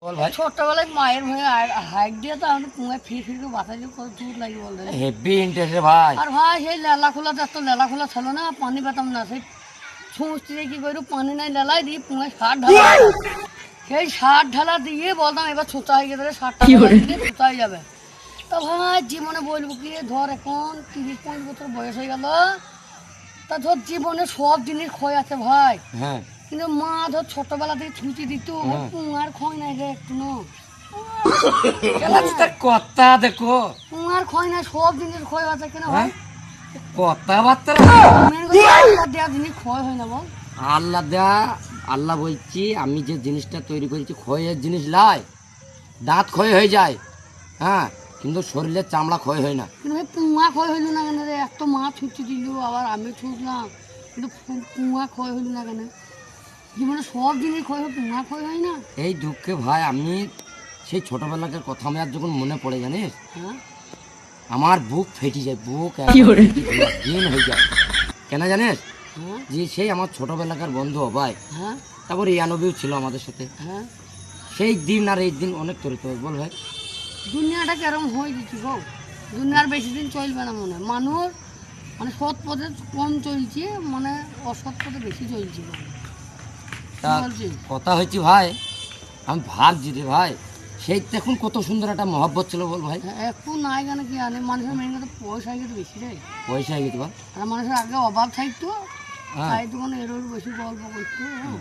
বল ভাই। ছোটবেলায় মায়ের ভয়ে হাইট দিয়ে তো আমি পুঙায় ফিরে বাতাস কত দূর লাগে বলতে হেভি ইন্টারেস্ট ভাই। আর ভাই সেই লেলা খোলা এত লেলা খোলা ছিল না পানি পেতাম না সেই ছুঁচতে কি করু পানি নাই লেলাই দিয়ে পুঙায় সার ঢালা সেই সার ঢালা দিয়ে বলতাম এবার ছোটা হয়ে গেলে সারটা দিয়ে ছোটা হয়ে যাবে। তো ভাই জীবনে বলবো কি ধর এখন 30-35 বছর বয়স হয়ে গেল তা ধর জীবনে সব জিনিস ক্ষয় আছে ভাই। হ্যাঁ কিন্তু মা ধর ছোটবেলা থেকে ছুটি দিত পুঙার ক্ষয় নাই রে একটু না তার কথা দেখো, পুঙার ক্ষয় নাই সব জিনিস ক্ষয় আছে কেন ভাই কথাবার্তা মেন কথা আল্লাহ দেয়া জিনিস ক্ষয় হয় না বল। আল্লাহ দেয়া। আল্লাহ বলছি আমি যে জিনিসটা তৈরি করেছি ক্ষয়ের জিনিস লাই, দাঁত ক্ষয় হয়ে যায় হ্যাঁ, কিন্তু শরীরের চামড়া ক্ষয় হয় না। কিন্তু ভাই পুঙা ক্ষয় হইল না কেন রে এত মা ছুটি দিল আবার আমি ছুটলাম কিন্তু পুঙা ক্ষয় হইল না কেন জীবনে সব জিনিস ক্ষয় হয় পুঙা ক্ষয় হয় না। এই দুঃখে ভাই আমি সেই ছোটবেলাকার কথা আমি আর যখন মনে পড়ে জানিস হ্যাঁ আমার বুক ফেটে যায়, বুক দিন হয়ে যায়। কেন জানিস হ্যাঁ যে সেই আমার ছোটবেলাকার বন্ধু ভাই, হ্যাঁ তারপর ইয়ানবিও ছিল আমাদের সাথে। হ্যাঁ সেই দিন আর এই দিন অনেক তরিত বল ভাই। দুনিয়াটা কেরম হয়ে দিচ্ছি গো দুনিয়ার বেশি দিন চলবে না মনে হয়। মানুষ মানে সৎ পথে কম চলছে মানে অসৎ পথে বেশি চলছে তা বলছি কথা হয়েছে ভাই, আমি ভাবছি রে ভাই সেই দেখুন কত সুন্দর একটা মহব্বত ছিল বল ভাই। একটু নাই কেন কি জানে মানুষের মেন কথা পয়সা কিন্তু বেশি রে পয়সা হয়ে গেছে বা আর মানুষের আগে অভাব থাকতো হ্যাঁ তাই তো মানে এর বেশি গল্প করতো হ্যাঁ